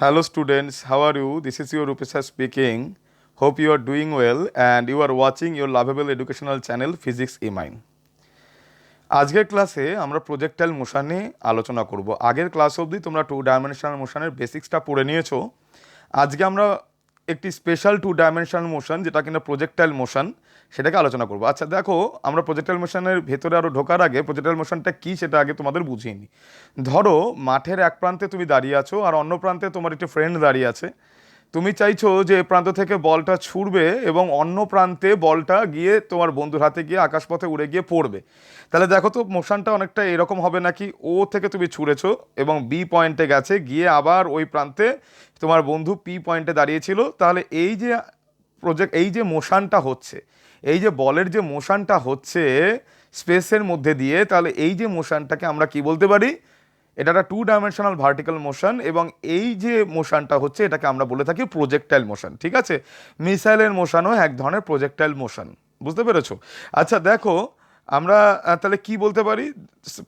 Hello students, how are you? This is your Rupesha speaking. Hope you are doing well and you are watching your lovable educational channel Physics E-Mine. আজকের ক্লাসে আমরা projectile motion নিয়ে আলোচনা করব। আগের class অবধি তোমরা two dimensional মোশনের বেসিক্সটা পড়ে নিয়েছো। আজকে আমরা একটি স্পেশাল টু ডাইমেনশনাল মোশন যেটা কিনা প্রজেক্টাইল মোশন সেটাকে আলোচনা করব। আচ্ছা দেখো, আমরা প্রজেক্টাইল মোশনের ভেতরে আরও ঢোকার আগে প্রজেক্টাইল মোশনটা কী সেটা আগে তোমাদের বুঝিয়ে নিই। ধরো মাঠের এক প্রান্তে তুমি দাঁড়িয়ে আছো আর অন্য প্রান্তে তোমার একটি ফ্রেন্ড দাঁড়িয়ে আছে। তুমি চাইছো যে এ প্রান্ত থেকে বলটা ছুড়বে এবং অন্য প্রান্তে বলটা গিয়ে তোমার বন্ধুর হাতে গিয়ে আকাশপথে উড়ে গিয়ে পড়বে। তাহলে দেখো তো মোশনটা অনেকটা এরকম হবে নাকি, ও থেকে তুমি ছুঁড়েছো এবং বি পয়েন্টে গেছে, গিয়ে আবার ওই প্রান্তে তোমার বন্ধু পি পয়েন্টে দাঁড়িয়েছিল। তাহলে এই যে মোশনটা হচ্ছে, এই যে বলের যে মোশনটা হচ্ছে স্পেসের মধ্যে দিয়ে, তাহলে এই যে মোশনটাকে আমরা কি বলতে পারি? এটা একটা টু ডাইমেনশনাল ভার্টিক্যাল মোশন এবং এই যে মোশনটা হচ্ছে এটাকে আমরা বলে থাকি প্রজেক্টাইল মোশন। ঠিক আছে, মিসাইলের মোশনও এক ধরনের প্রজেক্টাইল মোশন। বুঝতে পেরেছো? আচ্ছা দেখো, আমরা তাহলে কি বলতে পারি?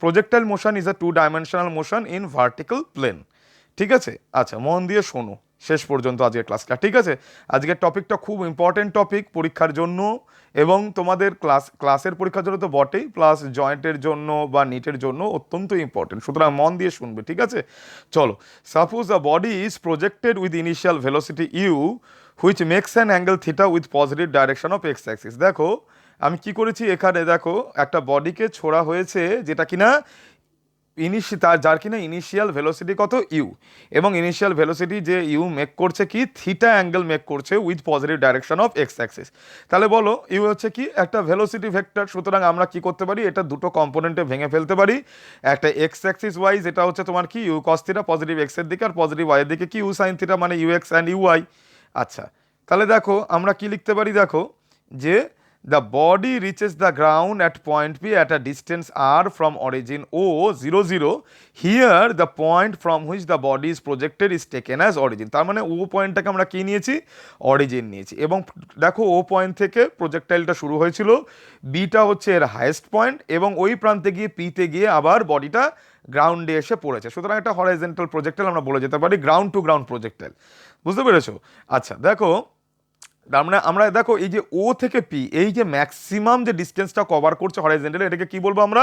Projectile motion is a two dimensional motion in vertical plane. ঠিক আছে, আচ্ছা মন দিয়ে শোনো শেষ পর্যন্ত আজকের ক্লাসটা। ঠিক আছে, আজকের টপিকটা খুব ইম্পর্টেন্ট টপিক পরীক্ষার জন্য এবং তোমাদের ক্লাসের পরীক্ষার জন্য তো বটেই, প্লাস জয়েন্টের জন্য বা নিটের জন্য অত্যন্ত ইম্পর্টেন্ট। সুতরাং মন দিয়ে শুনবে। ঠিক আছে, চলো। Suppose the body is projected with initial velocity u which makes an angle theta with positive direction of x axis. দেখো আমি কি করেছি এখানে, দেখো একটা বডিকে ছোড়া হয়েছে যেটা কিনা যার কিনা ইনিশিয়াল ভেলোসিটি কত ইউ, এবং ইনিশিয়াল ভেলোসিটি যে ইউ মেক করছে কি থিটা অ্যাঙ্গেল মেক করছে with positive direction of x Axis. তাহলে বলো ইউ হচ্ছে কি একটা ভেলোসিটি ভেক্টর। সুতরাং আমরা কি করতে পারি, এটা দুটো কম্পোনেন্টে ভেঙে ফেলতে পারি। একটা এক্স অ্যাক্সিস ওয়াইজ, এটা হচ্ছে তোমার কি ইউ কস থিটা পজিটিভ এক্সের দিকে, আর পজিটিভ ওয়াইয়ের দিকে কি ইউ সাইন থিটা, মানে u x and u y. আচ্ছা তাহলে দেখো আমরা কি লিখতে পারি, দেখো যে the body reaches the ground at point P at a distance r from origin O 0 0. Here the point from which the body is projected is taken as origin. তার মানে ও পয়েন্টটাকে আমরা কি নিয়েছি, অরিজিন নিয়েছি। এবং দেখো ও পয়েন্ট থেকে প্রজেক্টাইলটা শুরু হয়েছিল, বিটা হচ্ছে এর হাইয়েস্ট পয়েন্ট এবং ওই প্রান্তে গিয়ে পিতে গিয়ে আবার বডিটা গ্রাউন্ডে এসে পড়েছে। সুতরাং একটা হরাইজন্টাল প্রজেক্টাইল আমরা বলে যেতে পারি, গ্রাউন্ড টু গ্রাউন্ড প্রজেক্টাইল। বুঝতে পেরেছো? আচ্ছা দেখো, তার মানে আমরা দেখো এই যে ও থেকে পি, এই যে ম্যাক্সিমাম যে ডিস্টেন্সটা কভার করছে হরাইজন্টালি, এটাকে কি বলবো আমরা?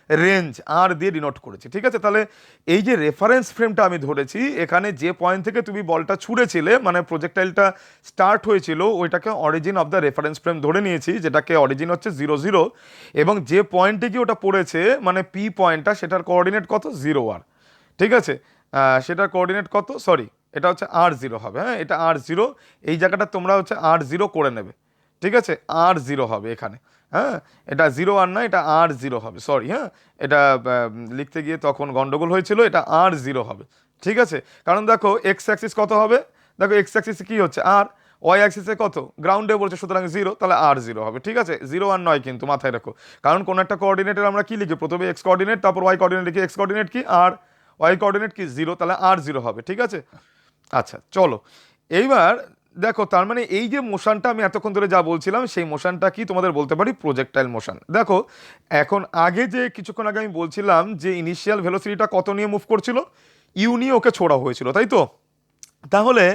রেঞ্জ আর দিয়ে ডিনোট করেছি। ঠিক আছে, তাহলে এই যে রেফারেন্স ফ্রেমটা আমি ধরেছি, এখানে যে পয়েন্ট থেকে তুমি বলটা ছুঁড়েছিলে মানে প্রজেক্টাইলটা স্টার্ট হয়েছিল, ওইটাকে origin of the reference frame ধরে নিয়েছি, যেটাকে অরিজিন হচ্ছে 0 0। এবং যে পয়েন্টে গিয়ে ওটা পড়েছে মানে পি পয়েন্টটা, সেটার কোঅর্ডিনেট কত? 0 আর। ঠিক আছে, সেটার কোঅর্ডিনেট কত? সরি, এটা হচ্ছে r0 হবে। হ্যাঁ, এটা r0, এই জায়গাটা তোমরা হচ্ছে r0 করে নেবে। ঠিক আছে, r0 হবে এখানে। হ্যাঁ, এটা 0 আর না, এটা r0 হবে। সরি, হ্যাঁ এটা লিখতে গিয়ে তখন গন্ডগোল হয়েছিল, এটা r0 হবে। ঠিক আছে, কারণ দেখো এক্স অ্যাক্সিস কত হবে, দেখো এক্স অ্যাক্সিসে কি হচ্ছে আর, ওয়াই অ্যাক্সিসে কত গ্রাউন্ডে বলছে, সুতরাং 0, তাহলে r0 হবে। ঠিক আছে, 0 আর নয় কিন্তু মাথায় রাখো, কারণ কোন একটা কোঅর্ডিনেটের আমরা কি লিখি, প্রথমে এক্স কোঅর্ডিনেট তারপর ওয়াই কোঅর্ডিনেট লিখি, এক্স কোঅর্ডিনেট কি আর, ওয়াই কোঅর্ডিনেট কি 0, তাহলে r0 হবে। ঠিক আছে, আচ্ছা চলো এইবার দেখো, তার মানে এই যে মোশনটা আমি এতক্ষণ ধরে যা বলছিলাম সেই মোশনটা কি তোমাদের বলতে পারি প্রজেক্টাইল মোশন। দেখো এখন আগে যে কিছুক্ষণ আগে আমি বলছিলাম যে ইনিশিয়াল ভেলোসিটিটা কত নিয়ে মুভ করছিল, ইউ নিয়ে ওকে ছোড়া হয়েছিল, তাই তো? তাহলে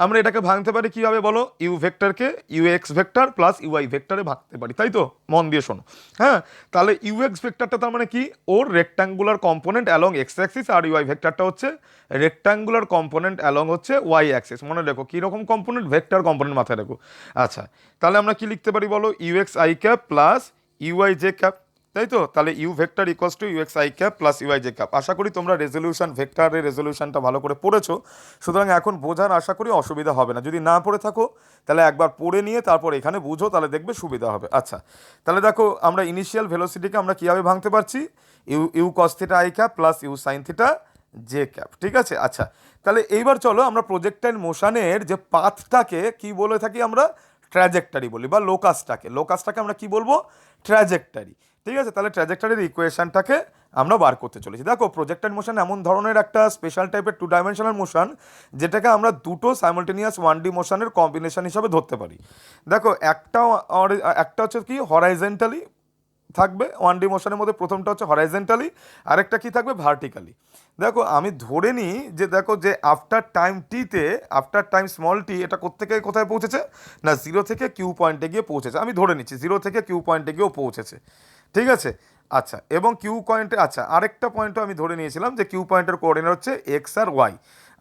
আমরা এটাকে ভাঙতে পারি কিভাবে বলো, ইউ ভেক্টরকে U X vector plus U Y ভেক্টরে ভাঙতে পারি, তাই তো? মন দিয়ে শোনো। হ্যাঁ, তাহলে ইউ এক্স ভেক্টরটা তার মানে কি, ওর rectangular component along X axis, আর ইউআই ভেক্টরটা হচ্ছে রেক্টাঙ্গুলার কম্পোনেন্ট অ্যালং হচ্ছে ওয়াই অ্যাক্সিস। মনে রেখো কীরকম কম্পোনেন্ট, ভেক্টর কম্পোনেন্ট মাথায় রেখো। আচ্ছা তাহলে আমরা কি লিখতে পারি বলো, U X I cap plus U Y J cap, তাই তো? তাহলে U vector equals to U X I cap plus U Y J cap. আশা করি তোমরা রেজলিউশন ভেক্টরের রেজলিউশনটা ভালো করে পড়েছো, সুতরাং এখন বোঝার আশা করি অসুবিধা হবে না। যদি না পড়ে থাকো তাহলে একবার পড়ে নিয়ে তারপর এখানে বুঝো, তাহলে দেখবে সুবিধা হবে। আচ্ছা তাহলে দেখো আমরা ইনিশিয়াল ভেলোসিটিকে আমরা কীভাবে ভাঙতে পারছি, u u cos theta i cap plus you sine theta j cap. ঠিক আছে, আচ্ছা তাহলে এইবার চলো আমরা প্রজেক্টাইল মোশনের যে পাথটাকে কি বলে থাকি আমরা, ট্র্যাজেক্টরি বলি, বা লোকাসটাকে আমরা কি বলবো, ট্র্যাজেক্টরি। ঠিক আছে, তাহলে ট্র্যাজেক্টরির ইকুয়েশনটাকে আমরা বার করতে চলেছি। দেখো প্রজেক্টাইল মোশন এমন ধরনের একটা স্পেশাল টাইপের টু ডাইমেনশনাল মোশন যেটাকে আমরা দুটো সাইমালটেনিয়াস 1D মোশনের কম্বিনেশন হিসাবে ধরতে পারি। দেখো একটা হচ্ছে কি হরাইজেন্টালি থাকবে 1D মোশনের মধ্যে, প্রথমটা হচ্ছে হরাইজেন্টালি, আরেকটা কি থাকবে ভার্টিক্যালি। দেখো আমি ধরে নিই যে দেখো যে আফটার টাইম টিতে, আফটার টাইম স্মল টি, এটা কোত্থেকে কোথায় পৌঁছেছে না জিরো থেকে কিউ পয়েন্টে গিয়ে পৌঁছেছে, আমি ধরে নিচ্ছি জিরো থেকে কিউ পয়েন্টে গিয়েও পৌঁছেছে, ঠিক আছে। আচ্ছা, এবং কিউ পয়েন্টে, আচ্ছা আরেকটা পয়েন্টও আমি ধরে নিয়েছিলাম যে কিউ পয়েন্টের কোঅর্ডিনেট হচ্ছে এক্স আর ওয়াই।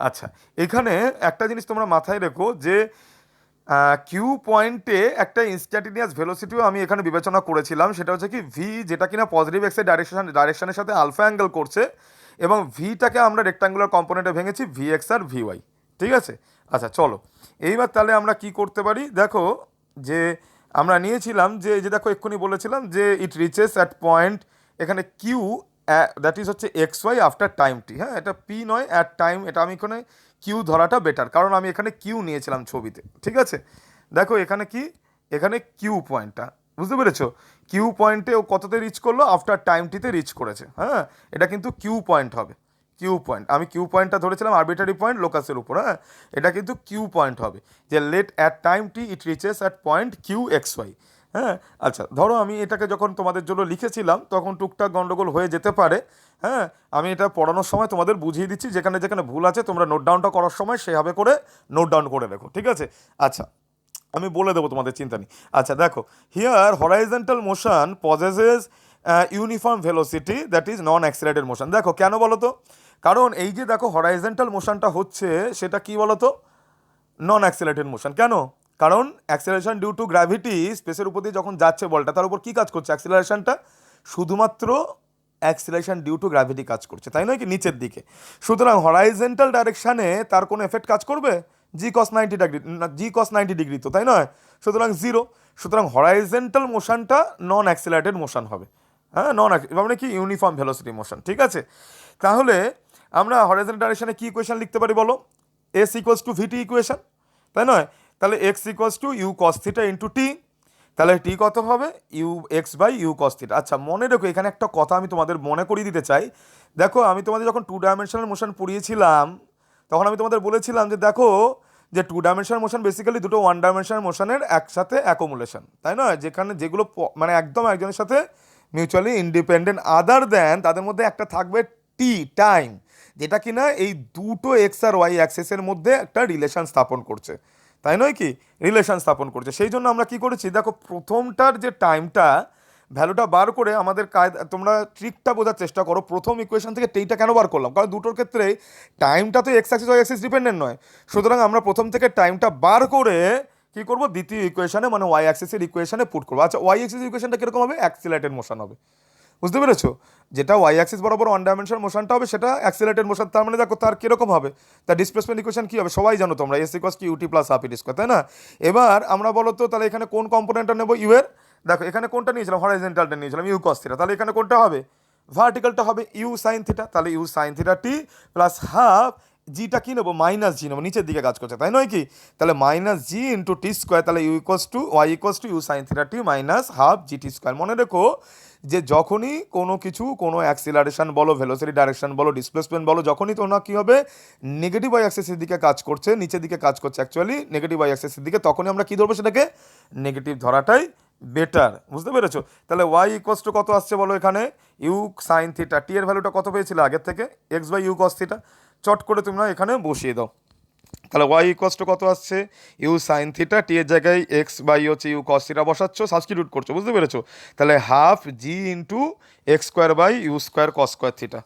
আচ্ছা, এখানে একটা জিনিস তোমরা মাথায় রেখো যে কিউ পয়েন্টে একটা ইনস্ট্যান্টিনিয়াস ভেলোসিটিও আমি এখানে বিবেচনা করেছিলাম, সেটা হচ্ছে কি ভি, যেটা কিনা পজিটিভ এক্সের ডাইরেকশনের সাথে আলফা অ্যাঙ্গেল করছে, এবং ভিটাকে আমরা রেক্ট্যাঙ্গুলার কম্পোনেন্টে ভেঙেছি ভি এক্স আর ভি ওয়াই, ঠিক আছে। আচ্ছা চলো, এইবার তাহলে আমরা কি করতে পারি, দেখো যে আমরা নিয়েছিলাম যে যে দেখো এক্ষুনি বলেছিলাম যে ইট রিচেস অ্যাট পয়েন্ট, এখানে কিউ দ্যাট ইজ হচ্ছে এক্স ওয়াই আফটার টাইম টি, হ্যাঁ এটা পি নয় অ্যাট টাইম, এটা আমি এখানে কিউ ধরাটা বেটার, কারণ আমি এখানে কিউ নিয়েছিলাম ছবিতে, ঠিক আছে। দেখো এখানে কি, এখানে কিউ পয়েন্টটা, বুঝতে পেরেছো, কিউ পয়েন্টে ও কততে রিচ করলো, আফটার টাইমটিতে রিচ করেছে, হ্যাঁ এটা কিন্তু কিউ পয়েন্ট হবে, কিউ পয়েন্ট, আমি কিউ পয়েন্টটা ধরেছিলাম আরবিটারি পয়েন্ট লোকাসের উপর, হ্যাঁ এটা কিন্তু কিউ পয়েন্ট হবে, যে let at time t it reaches at point q x y, হ্যাঁ। আচ্ছা ধরো আমি এটাকে যখন তোমাদের জন্য লিখেছিলাম তখন টুকটাক গন্ডগোল হয়ে যেতে পারে, হ্যাঁ আমি এটা পড়ানোর সময় তোমাদের বুঝিয়ে দিচ্ছি, যেখানে যেখানে ভুল আছে তোমরা নোট ডাউনটা করার সময় সেভাবে করে নোট ডাউন করে রেখো, ঠিক আছে। আচ্ছা আমি বলে দেবো, তোমাদের চিন্তা নেই। আচ্ছা দেখো, here horizontal motion possesses uniform velocity that is non accelerated motion. দেখো কেন বলো তো, কারণ এই যে দেখো হরাইজেন্টাল মোশনটা হচ্ছে সেটা কি বলো তো, নন অ্যাক্সিলারেটেড মোশন। কেন, কারণ অ্যাক্সিলারেশন ডিউ টু গ্র্যাভিটি, স্পেসের উপর দিয়ে যখন যাচ্ছে বলটা তার উপর কী কাজ করছে, অ্যাক্সিলারেশনটা শুধুমাত্র অ্যাক্সিলারেশন ডিউ টু গ্র্যাভিটি কাজ করছে, তাই নয় কি, নিচের দিকে। সুতরাং হরাইজেন্টাল ডাইরেকশানে তার কোনো এফেক্ট কাজ করবে, জি কস 90 ডিগ্রি তো, তাই নয়, সুতরাং জিরো। সুতরাং হরাইজেন্টাল মোশনটা নন অ্যাক্সিলারেটেড মোশন হবে, হ্যাঁ নন, মানে কি ইউনিফর্ম ভেলোসিটি মোশন, ঠিক আছে। তাহলে আমরা হরাইজেন্টাল ডাইরেকশানে কি ইকুয়েশন লিখতে পারি বলো, S equals to VT equation, তাই নয়, তাহলে X equals to U cos theta into T, তাহলে টি কত হবে, U X by you cos theta. আচ্ছা মনে রেখো এখানে একটা কথা আমি তোমাদের মনে করিয়ে দিতে চাই, দেখো আমি তোমাদের যখন 2 ডাইমেনশনাল মোশন পড়িয়েছিলাম তখন আমি তোমাদের বলেছিলাম যে দেখো যে 2 ডাইমেনশনাল মোশন বেসিক্যালি দুটো 1 ডাইমেনশনাল মোশনের একসাথে অ্যাকোমুলেশন, তাই না, যেখানে যেগুলো মানে একদম একজনের সাথে মিউচুয়ালি ইন্ডিপেন্ডেন্ট, আদার দেন তাদের মধ্যে একটা থাকবে টি টাইম, যেটা কিনা এই দুটো এক্স আর ওয়াই অ্যাক্সেসের মধ্যে একটা রিলেশন স্থাপন করছে, তাই নয় কি, রিলেশন স্থাপন করছে। সেই জন্য আমরা কি করেছি, দেখো প্রথমটার যে টাইমটা ভ্যালুটা বার করে আমাদের কায়দা, তোমরা ট্রিকটা বোঝার চেষ্টা করো, প্রথম ইকুয়েশন থেকে টেইটা কেন বার করলাম, কারণ দুটোর ক্ষেত্রে টাইমটা তো x axis y axis dependent নয়, সুতরাং আমরা প্রথম থেকে টাইমটা বার করে কি করব, দ্বিতীয় ইকুয়েশনে মানে ওয়াই অ্যাক্সিসের ইকুয়েশনে পুট করবো। আচ্ছা ওয়াই অ্যাক্সিস ইকুয়েশনটা কিরকম হবে, অ্যাক্সিলারেটেড মোশন হবে, বুঝতে পেরেছো, যেটা ওয়াই অ্যাক্সিস বরাবর 1 ডাইমেনশনাল মোশনটা হবে সেটা অ্যাক্সিলারেটেড মোশন, তার মানে দেখো তার কিরকম হবে, তার ডিসপ্লেসমেন্ট ইকুয়েশন কি হবে সবাই জানো তোমরা, s equals to u t plus half a t square, তাই না। এবার আমরা বলো তো তাহলে এখানে কোন কম্পোনেন্টটা নেবো ইউ এর, দেখো এখানে কোনটা নিয়েছিলাম, হরাইজেন্টালটা নিয়েছিলাম ইউ কস থিটা, তাহলে এখানে কোনটা হবে, ভার্টিক্যালটা হবে ইউ সাইন থিটা, তাহলে you sine theta T plus half G T কি নেবো, মাইনাস জি নেবো, নিচের দিকে কাজ করছে তাই নয় কি, তাহলে minus g into t square, তাহলে u equals to y equals to you sine theta t minus half g t square. মনে রেখো যে যখনই কোনো কিছু, কোনো অ্যাক্সিলারেশন বলো, ভেলোসিটি ডাইরেকশন বলো, ডিসপ্লেসমেন্ট বলো, যখনই তোমরা কী হবে নেগেটিভ ওয়াই অ্যাক্সিসের দিকে কাজ করছে, নিচের দিকে কাজ করছে অ্যাকচুয়ালি নেগেটিভ ওয়াই অ্যাক্সিসের দিকে, তখনই আমরা কী ধরবো সেটাকে, নেগেটিভ ধরাটাই বেটার, বুঝতে পেরেছো। তাহলে ওয়াই ইকোয়াস টু কত আসছে বলো, এখানে ইউ সাইন থিটা, টি এর ভ্যালুটা কত পেয়েছিল আগের থেকে, x by you cos theta, চট করে তোমরা এখানে বসিয়ে দাও। তাহলে ওয়াই ইকোয়াস টু কত আসছে, ইউ সাইন থিটা, টি এর জায়গায় এক্স বাই হচ্ছে ইউ কস থিটা বসাচ্ছ, সাবস্টিটিউট করছো, বুঝতে পেরেছো। তাহলে half g into x square by u square cos square theta,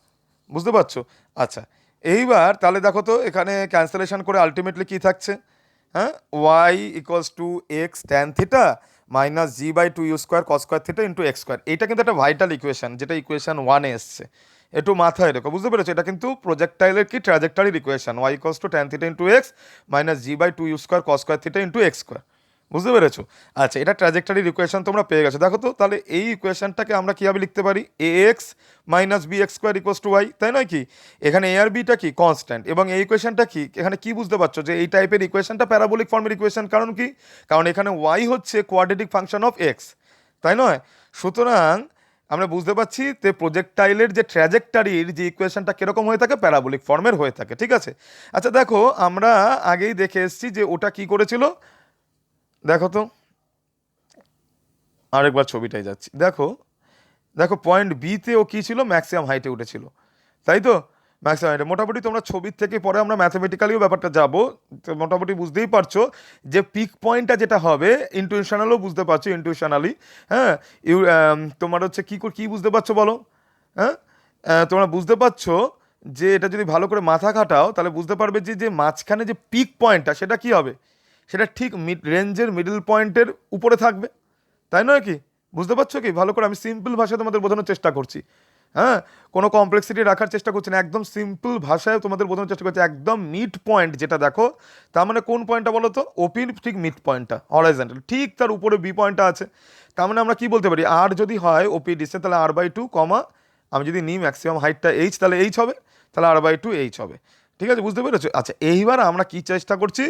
বুঝতে পারছো। আচ্ছা এইবার তাহলে দেখো তো এখানে ক্যান্সেলেশন করে আলটিমেটলি কী থাকছে, হ্যাঁ y equals to x tan theta minus G by two you square cos square theta into x square. এইটা কিন্তু একটা ভাইটাল ইকুয়েশন, যেটা ইকুয়েশন 1-এ এসছে, একটু মাথায় রেখো, বুঝতে পেরেছো। এটা কিন্তু প্রজেক্টাইলের কি ট্র্যাজেক্টরির equation, Y equals to tan theta into X minus G by two you square cos square theta into x square, বুঝতে পেরেছো। আচ্ছা এটা ট্র্যাজেক্টরির ইকুয়েশন তোমরা পেয়ে গেছো। দেখো তো তাহলে এই ইকুয়েশনটাকে আমরা কীভাবে লিখতে পারি, A X minus B X square equals to Y, তাই নয় কি, এখানে এ আর বিটা কি কনস্ট্যান্ট, এবং এই ইকুয়েশনটা কি, এখানে কি বুঝতে পারছো যে এই টাইপের ইকুয়েশনটা প্যারাবোলিক ফর্মের ইকুয়েশন, কারণ কি, কারণ এখানে ওয়াই হচ্ছে কোয়াড্রেটিক ফাংশন অফ এক্স, তাই নয়। সুতরাং আমরা বুঝতে পারছি যে প্রজেক্টাইলের যে ট্র্যাজেক্টরির যে ইকুয়েশনটা কীরকম হয়ে থাকে, প্যারাবোলিক ফর্মের হয়ে থাকে, ঠিক আছে। আচ্ছা দেখো আমরা আগেই দেখে এসেছি যে ওটা কি করেছিল, দেখো তো আরেকবার ছবিটাই যাচ্ছি, দেখো দেখো পয়েন্ট বিতে ও কী ছিল, ম্যাক্সিমাম হাইটে উঠেছিল, তাই তো? ম্যাক্সিমাম হাইটে মোটামুটি তোমরা ছবির থেকে পরে আমরা ম্যাথমেটিক্যালিও ব্যাপারটা যাবো, তো মোটামুটি বুঝতেই পারছো যে পিক পয়েন্টটা যেটা হবে, ইন্টুইশনালও বুঝতে পারছো, ইন্টুইশনালি। হ্যাঁ, তোমার হচ্ছে কী বুঝতে পারছো বলো? হ্যাঁ, তোমরা বুঝতে পারছো যে এটা যদি ভালো করে মাথা খাটাও তাহলে বুঝতে পারবে যে যে মাঝখানে যে পিক পয়েন্টটা সেটা কি হবে, সেটা ঠিক মিড রেঞ্জের মিডল পয়েন্টের উপরে থাকবে, তাই নয় কি? বুঝতে পারছো কি? ভালো করে আমি সিম্পল ভাষায় তোমাদের বোঝানোর চেষ্টা করছি। হ্যাঁ, কোনো কমপ্লেক্সিটি রাখার চেষ্টা করছি না, একদম সিম্পল ভাষায় তোমাদের বোঝানোর চেষ্টা করছি। একদম মিড পয়েন্ট যেটা দেখো, তার মানে কোন পয়েন্টটা বলো তো? ওপির ঠিক মিড পয়েন্টটা, হরাইজন্টাল, ঠিক তার উপরে বি পয়েন্টটা আছে। তার মানে আমরা কি বলতে পারি, আর যদি হয় ওপি ডিসে তাহলে R/2 কমা, আমি যদি নিই ম্যাক্সিমাম হাইটটা এইচ তাহলে এইচ হবে, তাহলে R/2 এইচ হবে। ঠিক আছে, বুঝতে পেরেছো? আচ্ছা, এইবার আমরা কি চেষ্টা করছি,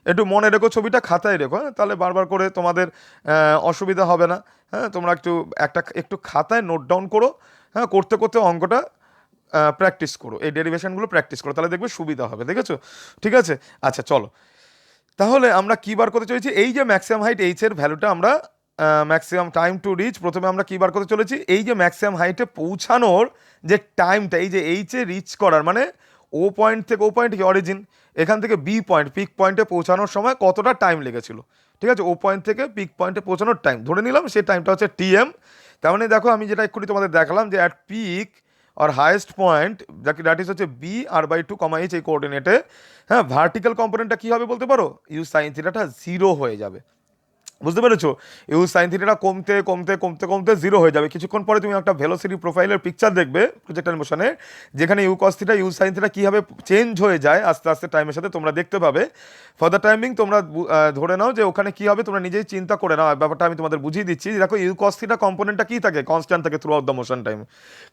একটু মনে রেখো, ছবিটা খাতায় রেখো, হ্যাঁ, তাহলে বারবার করে তোমাদের অসুবিধা হবে না। হ্যাঁ, তোমরা একটু খাতায় নোট ডাউন করো, হ্যাঁ, করতে করতে অঙ্কটা প্র্যাকটিস করো, এই ডেরিভেশনগুলো প্র্যাকটিস করো, তাহলে দেখবে সুবিধা হবে, দেখেছো? ঠিক আছে, আচ্ছা চলো, তাহলে আমরা কি বার করতে চলেছি, এই যে ম্যাক্সিমাম হাইট এইচ এর ভ্যালুটা আমরা, ম্যাক্সিমাম টাইম টু রিচ, প্রথমে আমরা কি বার করতে চলেছি, এই যে ম্যাক্সিমাম হাইটে পৌঁছানোর যে টাইমটা, এই যে এইচে রিচ করার মানে ও পয়েন্ট থেকে, ও পয়েন্ট কি অরিজিন, এখান থেকে বি পয়েন্ট পিক পয়েন্টে পৌঁছানোর সময় কতটা টাইম লেগেছিল। ঠিক আছে, ও পয়েন্ট থেকে পিক পয়েন্টে পৌঁছানোর টাইম ধরে নিলাম, সেই টাইমটা হচ্ছে টিএম। তার মানে দেখো আমি যেটা এক্ষুনি তোমাদের দেখালাম যে অ্যাট পিক আর হাইয়েস্ট পয়েন্ট, যাকে দ্যাট ইজ হচ্ছে B/2 কমা এইচ, এই কোঅর্ডিনেটে, হ্যাঁ, ভার্টিক্যাল কম্পোনেন্টটা কী হবে বলতে পারো, ইউ সাইন থিটাটা জিরো হয়ে যাবে। বুঝতে পেরেছো? ইউ সাইন থিটাটা কমতে কমতে কমতে কমতে জিরো হয়ে যাবে। কিছুক্ষণ পরে তুমি একটা ভেলোসিটি প্রোফাইলের পিকচার দেখবে প্রজেক্টাইল মোশনে, যেখানে u cos theta u sine theta কীভাবে চেঞ্জ হয়ে যায় আস্তে আস্তে টাইমের সাথে, তোমরা দেখতে পাবে। ফর দ্য টাইমিং তোমরা ধরে নাও যে ওখানে কী হবে, তোমরা নিজেই চিন্তা করে নাও, ব্যাপারটা আমি তোমাদের বুঝিয়ে দিচ্ছি। দেখো ইউ কস থিটা কম্পোনেন্টটা কী থাকে, কনস্ট্যান্ট থাকে through out the motion time,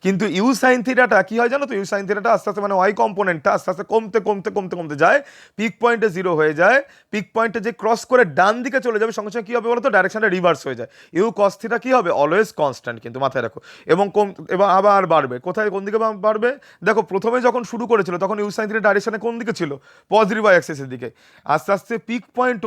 কিন্তু ইউ সাইন থিটাটা কী হয় জানো তো, ইউ সাইন থিটাটা আস্তে আস্তে মানে ওয়াই কম্পোনেন্টটা আস্তে আস্তে কমতে কমতে কমতে কমতে যায়, পিক পয়েন্টে জিরো হয়ে যায়। পিক পয়েন্টে যে ক্রস করে ডান দিকে চলে যাবে, সঙ্গে সঙ্গে কী হবে বলো তো, ডাইরেকশনটা রিভার্স হয়ে যায়। ইউ কস থিটা কী হবে, অলওয়েজ কনস্ট্যান্ট, কিন্তু মাথায় রাখো, এবং এবার আবার বাড়বে, কোথায় কোন দিকে বাড়বে, দেখো প্রথমে যখন শুরু করেছিল তখন ইউ সাইন থিটা ডাইরেকশনে কোন দিকে ছিল, পজিটিভ ওয়াই অ্যাক্সিসের দিকে। আস্তে আস্তে পিক পয়েন্ট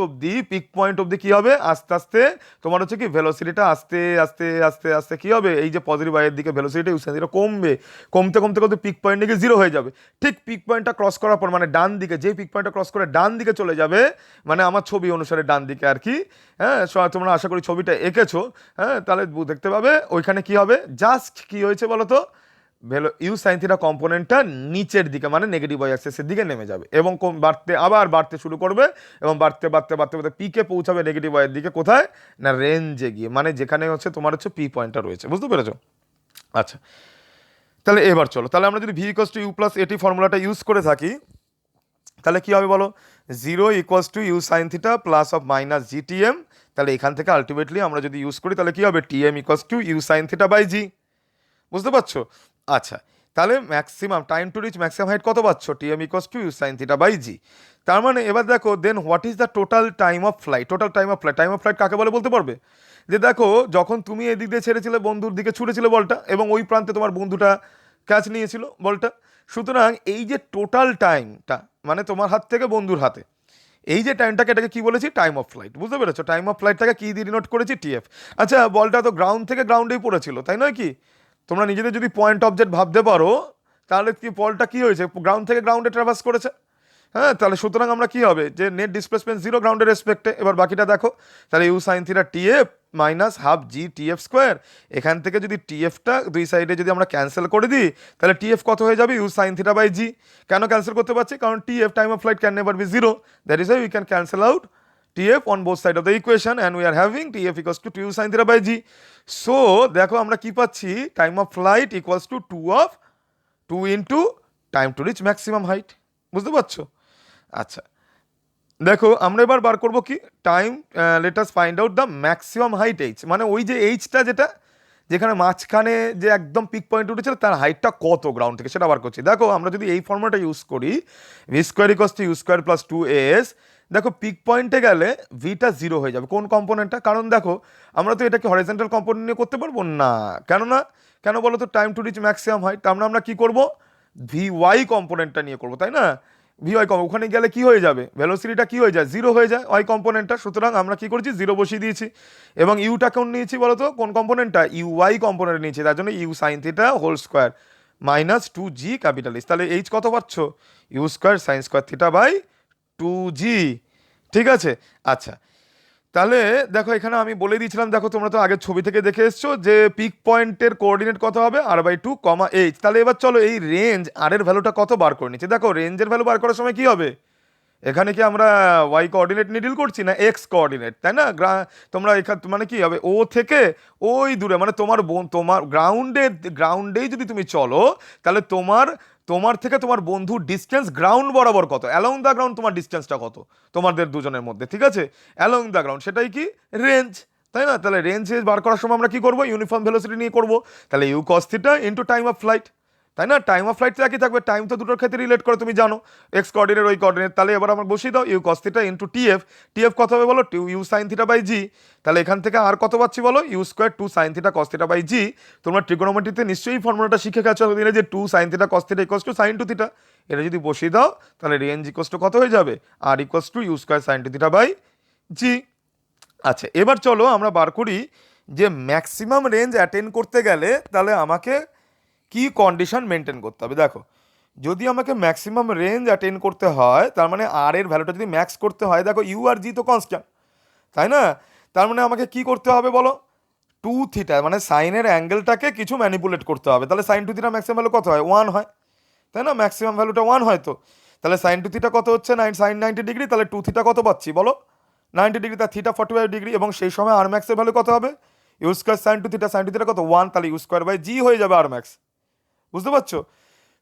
অবধি কী হবে, আস্তে আস্তে তোমার হচ্ছে কি ভেলোসিটিটা আস্তে আস্তে আস্তে আস্তে কী হবে, এই যে পজিটিভ ওয়াইয়ের দিকে ভেলোসিটি ইউ সাইন থিটা কমবে, কমতে কমতে কমতে পিক পয়েন্ট দিকে জিরো হয়ে যাবে। ঠিক পিক পয়েন্টটা ক্রস করার পর মানে ডান দিকে, যে পিক পয়েন্টটা ক্রস করে ডান দিকে চলে যাবে, মানে আমার ছবি অনুসারে ডান দিকে আর কি, হ্যাঁ, তোমরা আশা করি ছবিটা এঁকেছো, হ্যাঁ, তাহলে দেখতে পাবে ওইখানে কি হবে, জাস্ট কি হয়েছে বলো তো, ইউ সাইন থিটা কম্পোনেন্টটা নিচের দিকে মানে নেগেটিভ ওয়াই অ্যাক্সিসের দিকে নেমে যাবে, এবং বাড়তে শুরু করবে, এবং বাড়তে বাড়তে বাড়তে বাড়তে পিকে পৌঁছাবে নেগেটিভ ওয়াইয়ের দিকে, কোথায় না, রেঞ্জে গিয়ে, মানে যেখানে হচ্ছে তোমার হচ্ছে পি পয়েন্টটা রয়েছে। বুঝতে পেরেছো? আচ্ছা, তাহলে এবার চলো, তাহলে আমরা যদি v equals to u plus at ফর্মুলাটা ইউজ করে থাকি, তাহলে কি হবে বলো, 0 = u sin θ plus of minus GTM। তাহলে এখান থেকে আলটিমেটলি আমরা যদি ইউজ করি তাহলে কি হবে, TM = u sin θ/g। বুঝতে পারছো? আচ্ছা, তাহলে maximum time to reach maximum height কত পাচ্ছ, TM = u sin θ/g। তার মানে এবার দেখো, then what is the total time of flight, time of flight কাকে বলে বলতে পারবে? যে দেখো যখন তুমি এদিক দিয়ে ছেড়েছিলে, বন্ধুর দিকে ছুটেছিলে বলটা, এবং ওই প্রান্তে তোমার বন্ধুটা ক্যাচ নিয়েছিল বলটা, সুতরাং এই যে টোটাল টাইমটা মানে তোমার হাত থেকে বন্ধুর হাতে, এই যে টাইমটাকে, এটাকে কি বলেছি, টাইম অফ ফ্লাইট। বুঝতে পেরেছো? টাইম অফ ফ্লাইটটাকে কি দিয়ে ডিনোট করেছি, TF। আচ্ছা, বলটা তো গ্রাউন্ড থেকে গ্রাউন্ডেই পড়েছিল, তাই নয় কি? তোমরা নিজেদের যদি পয়েন্ট অবজেক্ট ভাবতে পারো, তাহলে কি বলটা কি হয়েছে, গ্রাউন্ড থেকে গ্রাউন্ডে ট্রাভার্স করেছে। হ্যাঁ, তাহলে সুতরাং আমরা কি হবে, যে নেট ডিসপ্লেসমেন্ট জিরো গ্রাউন্ডের রেসপেক্টে। এবার বাকিটা দেখো, তাহলে you sine theta TF minus half GTF²। এখান থেকে যদি TFটা দুই সাইডে যদি আমরা ক্যান্সেল করে দিই, তাহলে TF কত হয়ে যাবে, ইউ সাইন থিটা/g। কেন ক্যান্সেল করতে পারছি, কারণ TF time of flight can never be zero, that is why we can cancel out TF on both side of the equation and we are having TF equals to 2 sin θ/g. So দেখো আমরা কি পাচ্ছি, time of flight equals to 2 into time to reach maximum height. বুঝতে পারছো? আচ্ছা, দেখো আমরা এবার বার করবো কি, time, let us find out the maximum height H, মানে ওই যে এইচটা যেটা যেখানে মাঝখানে যে একদম পিক পয়েন্ট উঠেছিল তার হাইটটা কত গ্রাউন্ড থেকে, সেটা বার করছি। দেখো আমরা যদি এই ফর্মুলাটা ইউজ করি, v² = u² + 2as, দেখো পিক পয়েন্টে গেলে ভিটা জিরো হয়ে যাবে। কোন কম্পোনেন্টটা? কারণ দেখো আমরা তো এটাকে হরিজন্টাল কম্পোনেন্ট নিয়ে করতে পারবো না, কেন বলো তো, time to reach maximum height, আমরা কি করব, VY কম্পোনেন্টটা নিয়ে করবো, তাই না? ভি ওয়াই ওখানে গেলে কি হয়ে যাবে, ভেলোসিটিটা কি হয়ে যায়, জিরো হয়ে যায় ওয়াই কম্পোনেন্টটা। সুতরাং আমরা কি করেছি, জিরো বসিয়ে দিয়েছি। এবং ইউটা কোন নিয়েছি বলতো, কোন কম্পোনেন্টটা, ইউ ওয়াই কম্পোনেন্ট নিয়েছি, তার জন্য u sine theta whole square minus 2g capital H. তাহলে এইচ কত পাচ্ছ, u square sine square theta by 2g। ঠিক আছে। আচ্ছা, তাহলে দেখো এখানে আমি বলে দিয়েছিলাম, দেখো তোমরা তো আগের ছবি থেকে দেখে এসছো যে পিক পয়েন্টের কোঅর্ডিনেট কত হবে, r/2 কমা এইচ। তাহলে এবার চলো এই রেঞ্জ আর এর ভ্যালুটা কত বার করে নিচ্ছি। দেখো রেঞ্জের ভ্যালু বার করার সময় কি হবে, এখানে কি আমরা ওয়াই কোঅর্ডিনেট নিয়ে ডিল করছি না এক্স কোঅর্ডিনেট, তাই না? তোমরা এখানে মানে কি হবে, ও থেকে ওই দূরে, মানে তোমার গ্রাউন্ডেই যদি তুমি চলো, তাহলে তোমার তোমার থেকে তোমার বন্ধুর ডিস্টেন্স গ্রাউন্ড বরাবর কত, অ্যালং দ্য গ্রাউন্ড তোমার ডিস্টেন্সটা কত তোমাদের দুজনের মধ্যে, ঠিক আছে? অ্যালং দ্য গ্রাউন্ড, সেটাই কি রেঞ্জ, তাই না? তাহলে রেঞ্জ বার করার সময় আমরা কি করবো, ইউনিফর্ম ভেলোসিটি নিয়ে করবো। তাহলে u cos theta into time of flight, তাই না? টাইম অফ ফ্লাইট একই থাকবে, টাইম তো দুটোর ক্ষেত্রে রিলেট করে তুমি জানো, এক্স কোঅর্ডিনেট ওই কোঅর্ডিনেট। তাহলে এবার আমরা বসিয়ে দাও, U cos theta into TF, TF কত হবে বলো, two you sine theta by G. তাহলে এখান থেকে আর কত পাচ্ছি বলো, U square two sine theta cos theta by G. তোমরা ট্রিগোনোমেট্রিতে নিশ্চয়ই ফর্মুলাটা শিখে গেছো এতদিনে, যে two sine theta cos theta equals to sine two theta. এটা যদি বসিয়ে দাও তাহলে রেঞ্জ ইকোয়াস টু কত হয়ে যাবে, আর equals to you square sine two theta by G. আচ্ছা, এবার চলো আমরা বার করি যে ম্যাক্সিমাম রেঞ্জ অ্যাটেন্ড করতে গেলে তাহলে আমাকে কি কন্ডিশন মেনটেন করতে হবে। দেখো যদি আমাকে ম্যাক্সিমাম রেঞ্জ অ্যাটেন্ড করতে হয়, তার মানে আর এর ভ্যালুটা যদি ম্যাক্স করতে হয়, দেখো ইউ আর জি তো কনস্ট্যান্ট, তাই না? তার মানে আমাকে কি করতে হবে বলো, টু থিটা মানে সাইনের অ্যাঙ্গেলটাকে কিছু ম্যানিপুলেট করতে হবে। তাহলে sine two theta maximum value কত হয়, 1 হয়, তাই না? ম্যাক্সিমাম ভ্যালুটা 1 হয় তো। তাহলে সাইন টু থিটা কত হচ্ছে, সাইন 90 ডিগ্রি, তাহলে টু থিটা কত পাচ্ছি বলো, 90 ডিগ্রি, তার থিটা 45 ডিগ্রি। এবং সেই সময় আর ম্যাক্সের ভ্যালু কত হবে, u square sine two theta কত 1, তাহলে ইউ স্কোয়ার বাই জি হয়ে যাবে আর ম্যাক্স। বুঝতে পারছো?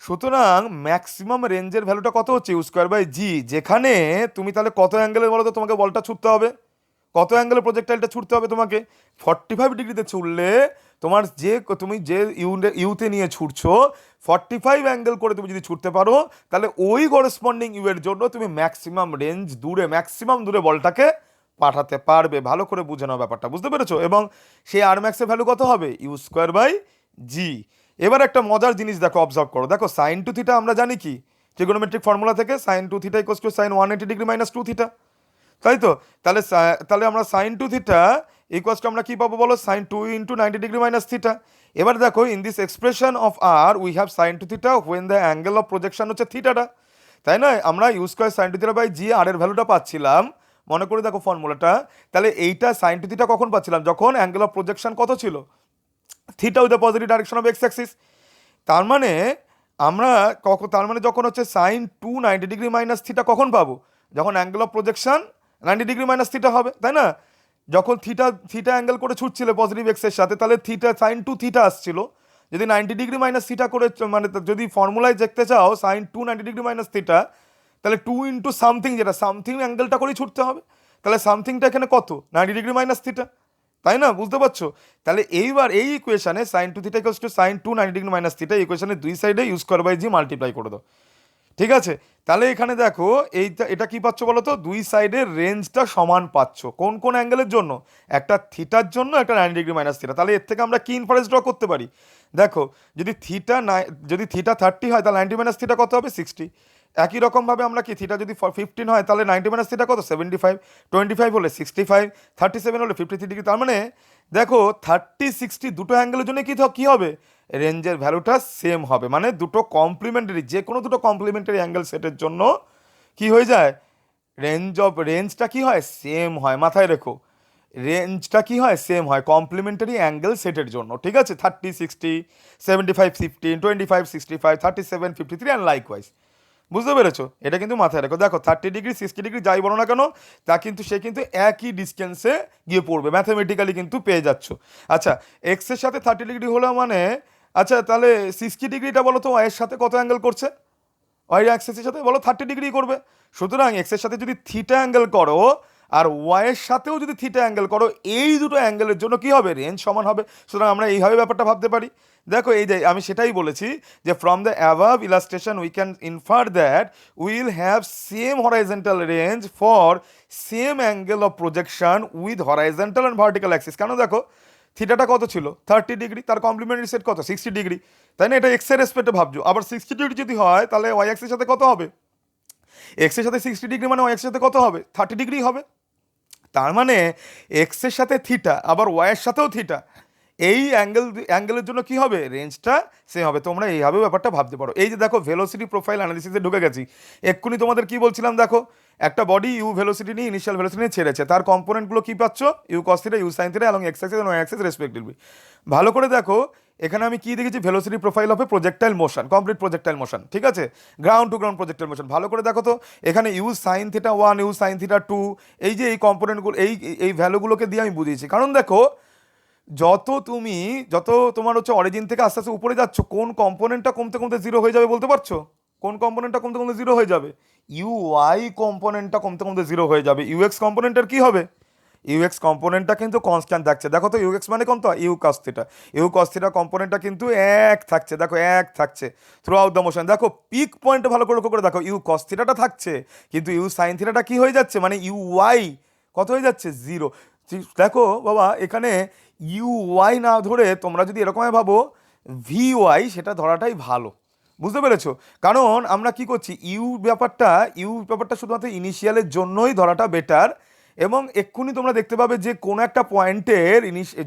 সুতরাং ম্যাক্সিমাম রেঞ্জের ভ্যালুটা কত হচ্ছে, ইউ স্কোয়ার বাই জি। যেখানে তুমি তাহলে কত অ্যাঙ্গেলের বলো তো তোমাকে বলটা ছুটতে হবে, কত অ্যাঙ্গেলে প্রজেক্টাইলটা ছুটতে হবে তোমাকে, 45 ডিগ্রিতে ছুটলে তোমার তুমি যে ইউতে নিয়ে ছুটছো 45 অ্যাঙ্গেল করে তুমি যদি ছুটতে পারো, তাহলে ওই করেসপন্ডিং ইউ এর জন্য তুমি ম্যাক্সিমাম রেঞ্জ দূরে, ম্যাক্সিমাম দূরে বলটাকে পাঠাতে পারবে। ভালো করে বুঝে নাও ব্যাপারটা, বুঝতে পেরেছো? এবং সেই আর ম্যাক্সের ভ্যালু কত হবে, ইউ স্কোয়ার বাই জি। এবার একটা মজার জিনিস দেখো, অবজার্ভ করো, দেখো সাইন টু থিটা আমরা জানি কি ট্রিগোনোমেট্রিক ফর্মুলা থেকে, sine two theta equals to sine 180 degree minus two theta, তাই তো? তাহলে তাহলে আমরা sine two theta equals to আমরা কি পাবো বলো, sine two into 90 degree minus theta. এবার দেখো in this expression of R we have sine two theta when the angle of projection হচ্ছে থিটাটা, তাই না? আমরা U square sine two theta by G আর এর ভ্যালুটা পাচ্ছিলাম, মনে করে দেখো ফর্মুলাটা। তাহলে এইটা সাইন টু থিটা কখন পাচ্ছিলাম, যখন অ্যাঙ্গেল অফ প্রজেকশন কত ছিল, theta with the positive direction of x axis. তার মানে আমরা তার মানে যখন হচ্ছে sine two 90 degree minus theta কখন পাবো, যখন angle of projection 90 degree minus theta হবে, তাই না? যখন থিটা থিটা অ্যাঙ্গেল করে ছুটছিল পজিটিভ এক্সের সাথে, তাহলে থিটা সাইন টু থিটা আসছিল। যদি 90 ডিগ্রি মাইনাস থিটা করে মানে যদি ফর্মুলায় দেখতে চাও sine two 90 degree minus theta, তাহলে টু ইন্টু সামথিং, যেটা সামথিং অ্যাঙ্গেলটা করেই ছুটতে হবে। তাহলে সামথিংটা এখানে কত, 90 ডিগ্রি মাইনাস থিটা, তাই না? বুঝতে পারছো? তাহলে এইবার এই ইকুয়েশনে sine two theta equals to sine two 90 degree minus theta, ইকুয়েশনে দুই সাইডে use square by g multiply করে দাও, ঠিক আছে? তাহলে এখানে দেখো এটা কি পাচ্ছ বলো তো, দুই সাইডের রেঞ্জটা সমান পাচ্ছ। কোন কোন অ্যাঙ্গেলের জন্য, একটা থিটার জন্য, একটা 90 ডিগ্রি মাইনাস থিটা। তাহলে এর থেকে আমরা কি ইনফারেন্স ড্র করতে পারি, দেখো যদি থিটা 30 হয় তাহলে 90 মাইনাস থিটা কত হবে, 60। একই রকমভাবে আমরা কি থিটা যদি 15 হয় তাহলে 90 মাইনাস থিটা কত, 75। 25 হলে 65, 37 হলে 53 ডিগ্রি। তার মানে দেখো 30, 60 দুটো অ্যাঙ্গেলের জন্য কি হবে, রেঞ্জের ভ্যালুটা সেম হবে। মানে দুটো কমপ্লিমেন্টারি, যে কোনো দুটো কমপ্লিমেন্টারি অ্যাঙ্গেল সেটের জন্য কি হয়ে যায়, রেঞ্জটা কি হয়, সেম হয়। মাথায় রেখো, রেঞ্জটা কি হয়, সেম হয় কমপ্লিমেন্টারি অ্যাঙ্গেল সেটের জন্য, ঠিক আছে? 30, 60, 75, 15, 25, 65, 37, 53 অ্যান্ড লাইকওয়াইজ। বুঝতে পেরেছো? এটা কিন্তু মাথায় রাখো। দেখো 30 ডিগ্রি 60 ডিগ্রি যাই বলো না কেন, সে কিন্তু একই ডিস্টেন্সে গিয়ে পড়বে, ম্যাথামেটিক্যালি কিন্তু পেয়ে যাচ্ছ। আচ্ছা, এক্সের সাথে 30 ডিগ্রি হলো মানে, আচ্ছা তাহলে 60 ডিগ্রিটা বলো তো ওয়াইয়ের সাথে কত অ্যাঙ্গেল করছে, ওয়াই অ্যাক্সেসের সাথে বলো 30 ডিগ্রি করবে। সুতরাং এক্সের সাথে যদি থিটা অ্যাঙ্গেল করো আর ওয়াইয়ের সাথেও যদি থিটা অ্যাঙ্গেল করো, এই দুটো অ্যাঙ্গেলের জন্য কি হবে, রেঞ্জ সমান হবে। সুতরাং আমরা এইভাবে ব্যাপারটা ভাবতে পারি। দেখো এই যে আমি সেটাই বলেছি যে from the above illustration we can infer that will have same horizontal range for same angle of projection with horizontal and vertical Axis. কেন, দেখো থিটাটা কত ছিল, 30 ডিগ্রি, তার কমপ্লিমেন্টারি সেট কত, 60 ডিগ্রি, তাই না? এটা এক্স এর রেসপেক্টে ভাবছো। আবার 60 ডিগ্রি যদি হয় তাহলে ওয়াই অ্যাক্সিসের সাথে কত হবে, এক্সের সাথে 60 ডিগ্রি মানে ওয়াই এক্সের সাথে কত হবে, 30 ডিগ্রি হবে। তার মানে এক্সের সাথে থিটা আবার ওয়াইয়ের সাথেও থিটা, এই অ্যাঙ্গেলের জন্য কি হবে, রেঞ্জটা সেম হবে। তোমরা এইভাবে ব্যাপারটা ভাবতে পারো। এই যে দেখো ভেলোসিটি প্রোফাইল অ্যানালিসিসে ঢুকে গেছি। এক্ষুনি তোমাদের কি বলছিলাম, দেখো একটা বডি ইউ ভেলোসিটি নিয়ে ইনিশিয়াল ভেলোসিটি নিয়ে ছেড়েছে, তার কম্পোনেন্টগুলো কি পাচ্ছ, u cos theta, u sine theta এবং এক্স অ্যাক্সিস এবং ওয়াই অ্যাক্সিস রেসপেক্টিভলি। ভালো করে দেখো এখানে আমি কি দেখেছি, velocity profile of a projectile motion, complete projectile motion, ঠিক আছে, ground to ground projectile motion. ভালো করে দেখো তো এখানে u sine theta 1, u sine theta 2, এই যে এই কম্পোনেন্টগুলো, এই ভ্যালুগুলোকে দিয়ে আমি বুঝিয়েছি। কারণ দেখো যত তোমার হচ্ছে অরিজিন থেকে আস্তে আস্তে উপরে যাচ্ছ, কোন কম্পোনেন্টটা কমতে কমতে জিরো হয়ে যাবে বলতে পারছো, কোন কম্পোনেন্টটা কমতে কমতে জিরো হয়ে যাবে, ইউ ওয়াই কম্পোনেন্টটা কমতে কমতে জিরো হয়ে যাবে। ইউএক্স কম্পোনেন্টের কি হবে, ইউএক্স কম্পোনেন্টটা কিন্তু কনস্ট্যান্ট থাকছে। দেখো তো ইউএক্স মানে কত, U cos theta, U cos theta কম্পোনেন্টটা কিন্তু এক থাকছে, দেখো এক থাকছে থ্রু আউট দ্য মোশন। দেখো পিক পয়েন্টে ভালো করে লক্ষ্য করে দেখো, ইউ কস থিটাটা থাকছে কিন্তু ইউ সাইন থিটাটা কি হয়ে যাচ্ছে, মানে ইউ ওয়াই কত হয়ে যাচ্ছে, জিরো। দেখো বাবা এখানে ইউ ওয়াই না ধরে তোমরা যদি এরকমই ভাবো ভি ওয়াই, সেটা ধরাটাই ভালো, বুঝতে পেরেছো। কারণ আমরা কি করছি, ইউ ব্যাপারটা শুধুমাত্র ইনিশিয়ালের জন্যই ধরাটা বেটার। এবং এক্ষুনি তোমরা দেখতে পাবে যে কোনো একটা পয়েন্টের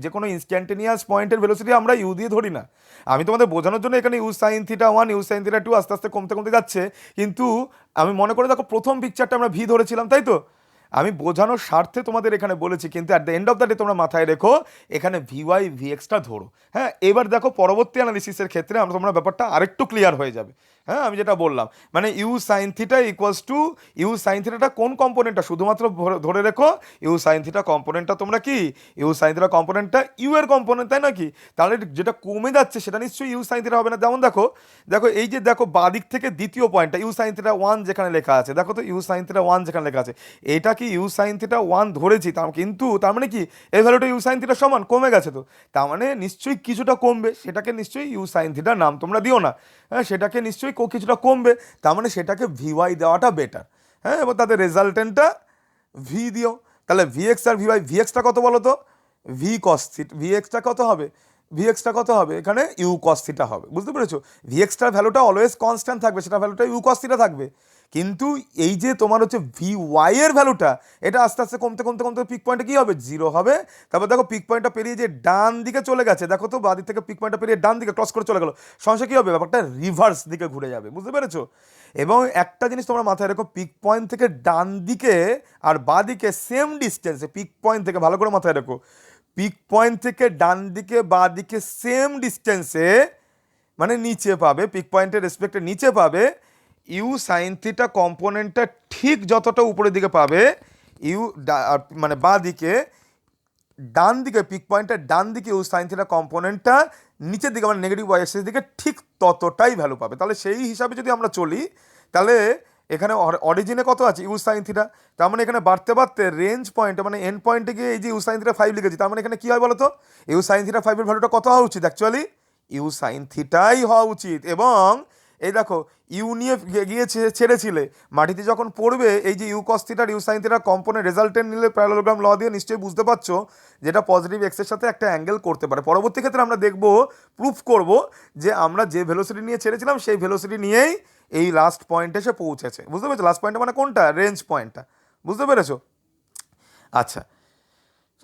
যে কোনো ইনস্ট্যান্টেনিয়াস পয়েন্টের ভেলোসিটি আমরা ইউ দিয়ে ধরি না। আমি তোমাদের বোঝানোর জন্য এখানে u sine theta 1, u sine theta 2 আস্তে আস্তে কমতে কমতে যাচ্ছে, কিন্তু আমি মনে করে দেখো প্রথম পিকচারটা আমরা ভি ধরেছিলাম, তাই তো, আমি বোঝানোর স্বার্থে তোমাদের এখানে বলেছি, কিন্তু at the end of the day তোমরা মাথায় রেখো এখানে ভিওয়াই ভিএক্সটা ধরো। হ্যাঁ, এবার দেখো পরবর্তী অ্যানালিসিসের ক্ষেত্রে তোমরা ব্যাপারটা আরেকটু ক্লিয়ার হয়ে যাবে। হ্যাঁ, আমি যেটা বললাম মানে U sine theta equals to, you sine থিটাটা কোন কম্পোনেন্টটা শুধুমাত্র ধরে রেখো, ইউ সাইন থিটা কম্পোনেন্টটা তোমরা কি, ইউ সাইন থিটা কম্পোনেন্টটা ইউ এর কম্পোনেন্ট, তাই নাকি, তাহলে যেটা কমে যাচ্ছে সেটা নিশ্চয়ই ইউ সাইন থিটা হবে না। যেমন দেখো দেখো এই যে দেখো বাদিক থেকে দ্বিতীয় পয়েন্টটা ইউ সাইন থিটা 1 যেখানে লেখা আছে, দেখো তো ইউ সাইন থিটা 1 যেখানে লেখা আছে, এটা কি ইউ সাইন থিটা 1 ধরেছি, কিন্তু তার মানে কি এই ভ্যালুটা ইউ সাইন থিটা সমান কমে গেছে, তো তার মানে নিশ্চয়ই কিছুটা কমবে, সেটাকে নিশ্চয়ই ইউ সাইন থিটার নাম তোমরা দিও না। হ্যাঁ, সেটাকে নিশ্চয়ই কিছুটা কমবে, তার মানে সেটাকে ভিওয়াই দেওয়াটা বেটার। হ্যাঁ, এবং তাদের রেজাল্টেন্টটা ভি দিও। তাহলে ভিএক্স আর ভিওয়াই, ভিএক্সটা কত বলো তো, ভি কস থিটা, ভিএক্সটা কত হবে, ভিএক্সটা কত হবে এখানে ইউ কস থিটা হবে, বুঝতে পেরেছো। ভিএক্সটার ভ্যালুটা অলওয়েজ কনস্ট্যান্ট থাকবে, সেটা ভ্যালুটা ইউ কস থিটা থাকবে। কিন্তু এই যে তোমার হচ্ছে ভি ওয়াই এর ভ্যালুটা, এটা আস্তে আস্তে কমতে কমতে কমতে পিক পয়েন্টে কি হবে, জিরো হবে। তারপর দেখো পিক পয়েন্টটা পেরিয়ে যে ডান দিকে চলে গেছে, দেখো তো বাদিক থেকে পিক পয়েন্টটা পেরিয়ে ডান দিকে ক্রস করে চলে গেল, সমস্যা কি হবে, ব্যাপারটা রিভার্স দিকে ঘুরে যাবে, বুঝতে পেরেছো। এবং একটা জিনিস তোমরা মাথায় রেখো, পিক পয়েন্ট থেকে ডান দিকে আর বাদিকে সেম ডিস্টেন্সে, পিক পয়েন্ট থেকে ভালো করে মাথায় রেখো, পিক পয়েন্ট থেকে ডান দিকে বাদিকে সেম ডিস্টেন্সে, মানে নিচে পাবে, পিক পয়েন্টের রেসপেক্টে নিচে পাবে ইউ সাইন থিটা কম্পোনেন্টটা ঠিক যতটা উপরের দিকে পাবে, ইউ মানে বাঁ দিকে ডান দিকে পিক পয়েন্টের ডান দিকে ইউ সাইন থিটা কম্পোনেন্টটা নিচের দিকে মানে নেগেটিভ ওয়াই এক্সিস দিকে ঠিক ততটাই ভ্যালু পাবে। তাহলে সেই হিসাবে যদি আমরা চলি, তাহলে এখানে অরিজিনে কত আছে ইউ সাইন থিটা, তার মানে এখানে বাড়তে বাড়তে রেঞ্জ পয়েন্টে মানে এন্ড পয়েন্টে গিয়ে এই যে ইউ সাইন থিটা 5 লিখেছি, তার মানে এখানে কী হয় বলো তো, ইউ সাইন থিটা 5 এর ভ্যালুটা কত হওয়া উচিত, অ্যাকচুয়ালি ইউ সাইন থিটাই হওয়া উচিত। এবং এই দেখো ইউ নিয়ে গিয়েছে ছেড়েছিলে, মাটিতে যখন পড়বে এই যে ইউ কস থিটার ইউ সাইন থিটার কম্পোনেন্ট রেজাল্টেন্ট নিলে প্যারালোগ্রাম ল দিয়ে নিশ্চয়ই বুঝতে পারছো যেটা পজিটিভ এক্সের সাথে একটা অ্যাঙ্গেল করতে পারে। পরবর্তী ক্ষেত্রে আমরা দেখব, প্রুফ করব যে আমরা যে ভেলোসিটি নিয়ে ছেড়েছিলাম সেই ভেলোসিটি নিয়েই এই লাস্ট পয়েন্টে এসে পৌঁছেছে, বুঝতে পেরেছো। লাস্ট পয়েন্টটা মানে কোনটা, রেঞ্জ পয়েন্টটা, বুঝতে পেরেছো। আচ্ছা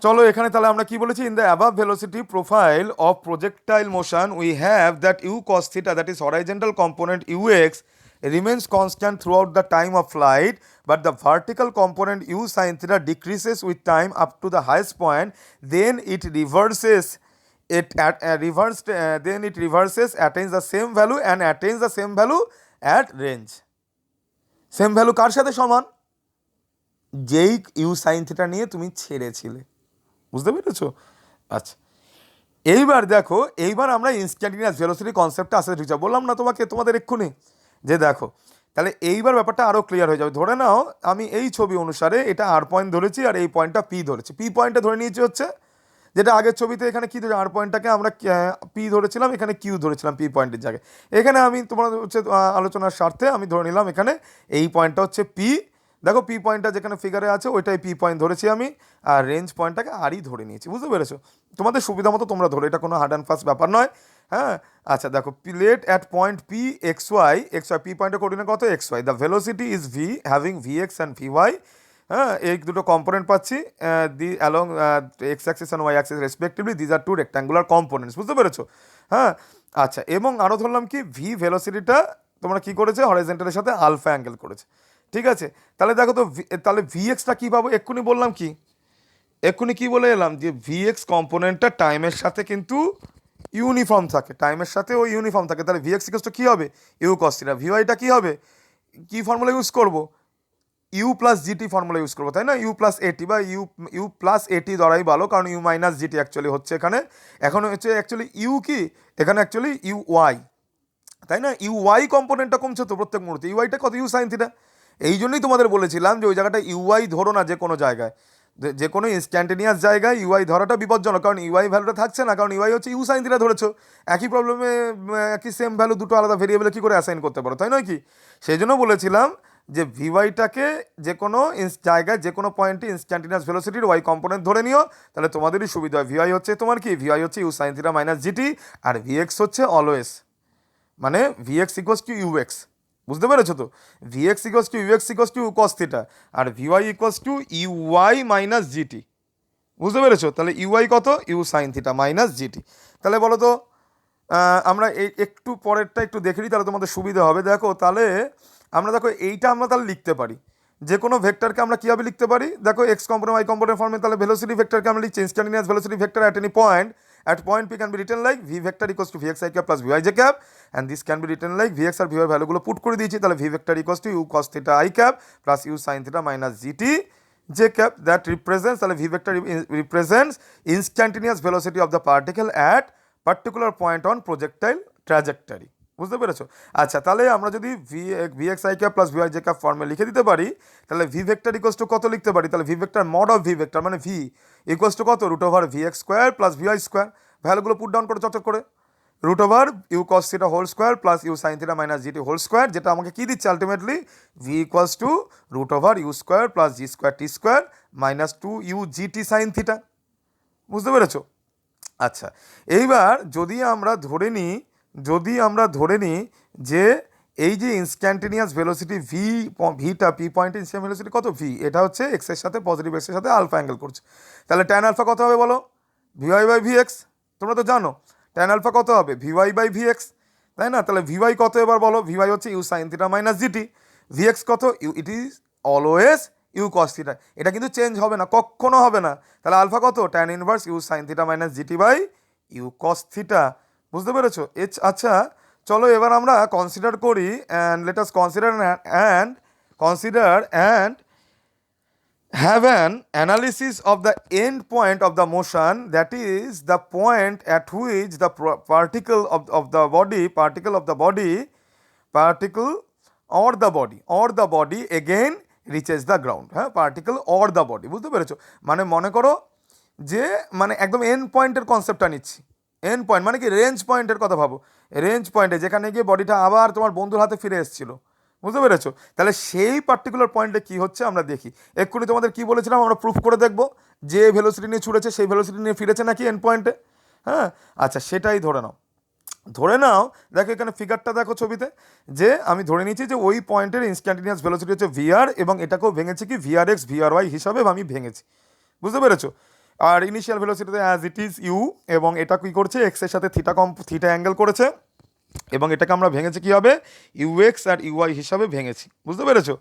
চলো এখানে তাহলে আমরা কি বলেছি, in the above velocity profile of projectile motion we have that u cos theta, that is horizontal component u x remains constant throughout the time of flight, but the vertical component u sin theta decreases with time up to the highest point, then it reverses, attains the same value and attains the same value at range. Same value কার সাথে সমান, যেই you sine theta নিয়ে তুমি ছেড়েছিলে, বুঝতে পেরেছো। আচ্ছা এইবার দেখো, এইবার আমরা ইনস্ট্যান্টিনিয়াস ভেলোসিটি কনসেপ্টটা আসতে ঢুকছি, বললাম না তোমাদের এক্ষুনি যে দেখো, তাহলে এইবার ব্যাপারটা আরও ক্লিয়ার হয়ে যাবে। ধরে নাও আমি এই ছবি অনুসারে এটা আর পয়েন্ট ধরেছি আর এই পয়েন্টটা পি ধরেছি, পি পয়েন্টটা ধরে নিয়েছি হচ্ছে যেটা আগের ছবিতে এখানে কি ধরে আর পয়েন্টটাকে আমরা পি ধরেছিলাম, এখানে কিউ ধরেছিলাম পি পয়েন্টের জায়গায়। এখানে আমি তোমার হচ্ছে আলোচনার স্বার্থে আমি ধরে নিলাম এখানে এই পয়েন্টটা হচ্ছে পি, দেখো পি পয়েন্টটা যেখানে ফিগারে আছে ওইটাই পি পয়েন্ট ধরেছি আমি, আর রেঞ্জ পয়েন্টটাকে আরই ধরে নিয়েছি, বুঝতে পেরেছো? তোমাদের সুবিধা মতো তোমরা ধরো, এটা কোনো হার্ড অ্যান্ড ফাস্ট ব্যাপার নয়। হ্যাঁ, আচ্ছা দেখো, let at point P X Y, P পয়েন্টের কোঅর্ডিনেট কত X Y, the velocity is V having V X and V Y. হ্যাঁ, এই দুটো কম্পোনেন্ট পাচ্ছি, the along X axis and Y axis respectively, these are two rectangular components, বুঝতে পেরেছো? হ্যাঁ, আচ্ছা, এবং আরও ধরলাম কি ভি ভেলোসিটিটা তোমরা কি করেছে, হরাইজন্টালের সাথে আলফা অ্যাঙ্গেল করেছে, ঠিক আছে? তাহলে দেখো তো তাহলে ভি এক্সটা কী পাবো, এক্ষুনি বললাম কি, এক্ষুনি কি বলে এলাম যে ভি এক্স কম্পোনেন্টটা টাইমের সাথে কিন্তু ইউনিফর্ম থাকে, টাইমের সাথে ওই ইউনিফর্ম থাকে, তাহলে ভি এক্স ইকুয়াল টু কী হবে, ইউ কস থিটা। ভি ওয়াইটা কী হবে, কী ফর্মুলা ইউজ করবো, u plus g t formula use করবো, তাই না? ইউ প্লাস এটি বা ইউ প্লাস এটি ধরাই ভালো, কারণ ইউ মাইনাস জিটি অ্যাকচুয়ালি হচ্ছে এখানে, এখন হচ্ছে অ্যাকচুয়ালি ইউ কি, এখানে অ্যাকচুয়ালি ইউ ওয়াই, তাই না? ইউ ওয়াই কম্পোনেন্টটা কমছে তো প্রত্যেক মুহূর্তে, ইউ ওয়াইটা কত, ইউ সাইন থিটা। এই জন্যই তোমাদের বলেছিলাম যে ওই জায়গাটা ইউ ওয়াই ধরো না, যে কোনো জায়গায়, যে কোনো ইনস্ট্যান্টেনিয়াস জায়গায় ইউআই ধরাটা বিপজ্জনক, কারণ ইউআই ভ্যালুটা থাকছে না, কারণ ইউআই হচ্ছে ইউ সাইন থিটা ধরেছো, একই প্রবলেমে একই সেম ভ্যালু দুটো আলাদা ভেরিয়েবলে কী করে অ্যাসাইন করতে পারো, তাই নয় কি? সেই জন্য বলেছিলাম যে ভিওয়াইটাকে যে কোনো জায়গায় যে কোনো পয়েন্টে ইনস্ট্যান্টেনিয়াস ভেলোসিটির ওয়াই কম্পোনেন্ট ধরে নিও, তাহলে তোমাদেরই সুবিধা হয়। ভিওয়াই হচ্ছে তোমার কি, ভিওয়াই হচ্ছে U sine theta minus GT, আর ভিএক্স হচ্ছে অলওয়েজ মানে ভিএক্স ইকুয়াস টু ইউএক্স, বুঝতে পেরেছো তো? VX equals to UX equals to cos theta, আর VY equals to UY minus GT, বুঝতে পেরেছো? তাহলে ইউআই কত, U sine theta minus GT. তাহলে বলো তো আমরা এই একটু পরেরটা একটু দেখে নিই, তাহলে তোমাদের সুবিধা হবে। দেখো তাহলে আমরা দেখো এইটা আমরা তাহলে লিখতে পারি, যে কোনো ভেক্টরকে আমরা কীভাবে লিখতে পারি, দেখো এক্স কম্পোনেন্ট ওয়াই কম্পোনেন্ট ফর্মে, তাহলে ভেলোসিটি ভেক্টরকে আমরা লিখছি instantaneous velocity vector at any point at point p can be written like v vector equals to vxi cap plus vij cap, and this can be written like vx আর vy ভ্যালুগুলো put করে দিয়েছি, তাহলে v vector equals to u cos theta I cap plus u sin theta minus gt j cap, that represents, তাহলে v vector represents instantaneous velocity of the particle at particular point on projectile trajectory, বুঝতে পেরেছো? আচ্ছা, তাহলে আমরা যদি vx I cap plus vy j cap ফর্মে লিখে দিতে পারি, তাহলে v vector equals to কত লিখতে পারি, তাহলে v vector mod of v vector মানে v ইকুয়ালস টু কত, root over V X square plus VY square, ভ্যালুগুলো পুট ডাউন করে চটচট করে, root over U cos theta whole square plus you sine theta minus GT whole square, যেটা আমাকে কী দিচ্ছে ultimately, V equals to root over you square plus G square T square minus two you GT sine theta, বুঝতে পেরেছো? আচ্ছা, এইবার যদি আমরা ধরে নিই যে এই যে ইনস্ট্যান্টেনিয়াস ভেলোসিটি ভিটা পি পয়েন্টে ইনস্ট্যান্ট ভেলোসিটি কত, ভি, এটা হচ্ছে এক্সের সাথে পজিটিভ এক্সের সাথে আলফা অ্যাঙ্গেল করছে, তাহলে ট্যান আলফা কত হবে বলো, ভিওয়াই বাই ভি এক্স, তোমরা তো জানো ট্যান আলফা কত হবে, ভিওয়াই বাই ভি এক্স, তাই না? তাহলে ভিওয়াই কত এবার বলো, ভিওয়াই হচ্ছে U sine theta minus GT, V X কত, it is always U cos theta, এটা কিন্তু চেঞ্জ হবে না, কখনো হবে না। তাহলে আলফা কত, tan inverse u sine theta minus g t by you cos theta, বুঝতে পেরেছো? আচ্ছা, চলো এবার আমরা কনসিডার করি, and let us consider and have an analysis of the end point of the motion, that is the point at which the particle of the body again reaches the ground, হ্যাঁ, particle or the body, বুঝতে পেরেছো? মানে মনে করো যে মানে একদম and পয়েন্টের কনসেপ্টটা নিচ্ছি, এন্ড পয়েন্ট মানে কি, রেঞ্জ পয়েন্টের কথা ভাবো, রেঞ্জ পয়েন্টে যেখানে গিয়ে বডিটা আবার তোমার বন্ধুর হাতে ফিরে এসেছিলো, বুঝতে পেরেছো? তাহলে সেই পার্টিকুলার পয়েন্টে কী হচ্ছে আমরা দেখি, এক্ষুনি তোমাদের কি বলেছিলাম, আমরা প্রুফ করে দেখবো যে ভেলোসিটি নিয়ে ছুড়েছে সেই ভেলোসিটি নিয়ে ফিরেছে নাকি এন্ড পয়েন্টে, হ্যাঁ। আচ্ছা, সেটাই ধরে নাও, দেখো এখানে ফিগারটা দেখো ছবিতে, যে আমি ধরে নিয়েছি যে ওই পয়েন্টের ইনস্ট্যান্টেনিয়াস ভেলোসিটি হচ্ছে ভিআর, এবং এটাকেও ভেঙেছি কি ভিআর এক্স ভিআর ওয়াই হিসাবে আমি ভেঙেছি, বুঝতে পেরেছো? আর ইনিশিয়াল ভেলোসিটিতে অ্যাজ ইট ইজ ইউ, এবং এটা কী করছে, এক্সের সাথে থিটা অ্যাঙ্গেল করেছে, এবং এটাকে আমরা ভেঙেছি কী হবে, ইউএক্স আর ইউআই হিসাবে ভেঙেছি, বুঝতে পেরেছো?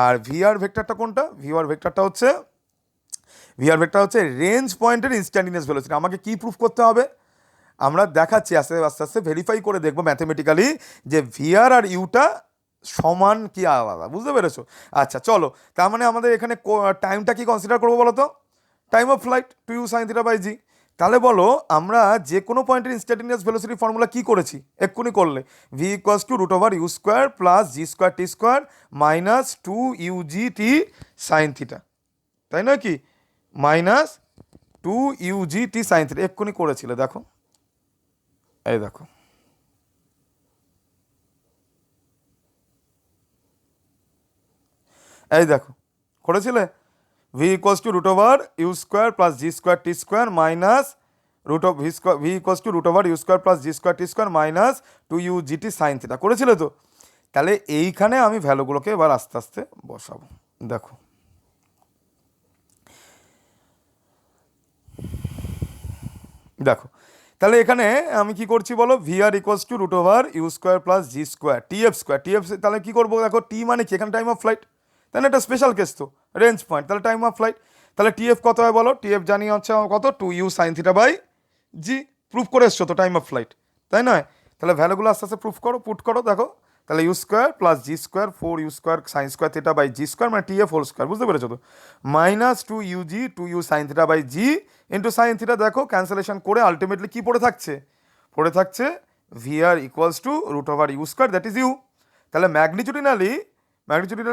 আর ভিআর ভেক্টরটা কোনটা, ভিআর ভেক্টরটা হচ্ছে রেঞ্জ পয়েন্টের ইনস্ট্যান্টেনিয়াস ভেলোসিটি। আমাকে কি প্রুফ করতে হবে, আমরা দেখাচ্ছি আস্তে আস্তে ভেরিফাই করে দেখবো ম্যাথমেটিক্যালি যে ভিআর আর ইউটা সমান কি আলাদা, বুঝতে পেরেছো? আচ্ছা চলো, তার মানে আমাদের এখানে টাইমটা কি কনসিডার করবো বলো তো, time of flight two you sine theta by G. তাহলে বলো আমরা যে কোনো পয়েন্টের ইনস্ট্যান্টেনিয়াস ভেলোসিটি ফর্মুলা কী করেছি, এক্ষুনি করলে, v equals to root over you square plus G square T square minus two u g t sine theta, তাই নয় কি, minus two u g t sine theta, এক্ষুনি করেছিলে, দেখো এই দেখো, এই দেখো করেছিলে? V equals to root over you square plus G square T square minus root of v square, v equals to root over you square plus G square T square minus two you GT sine theta, করেছিলে তো? তাহলে এইখানে আমি ভ্যালুগুলোকে এবার আস্তে আস্তে বসাবো। দেখো দেখো তাহলে এখানে আমি কি করছি বলো, v R equals to root over you square plus G square t f, তাহলে কি করবো দেখো, টি মানে কি এখানে টাইম অফ ফ্লাইট, তাই না? এটা স্পেশাল কেস তো, রেঞ্জ পয়েন্ট, তাহলে টাইম অফ ফ্লাইট। তাহলে টি এফ কত হয় বলো, টি এফ জানি হচ্ছে আমার কত, two you sine theta by g, proof করে এসছো তো টাইম অফ ফ্লাইট, তাই নয়? তাহলে ভ্যালুগুলো আস্তে আস্তে প্রুফ করো, পুট করো, দেখো তাহলে u square plus G square four u square sine square theta by g square মানে টি এফ হোল স্কোয়ার, বুঝতে পেরেছো তো? Minus two u g two you sine theta by g into sine theta, দেখো cancellation করে ultimately কি পড়ে থাকছে, পড়ে থাকছে v R equals to root over you square that is u. তাহলে ম্যাগনিচুডিনালি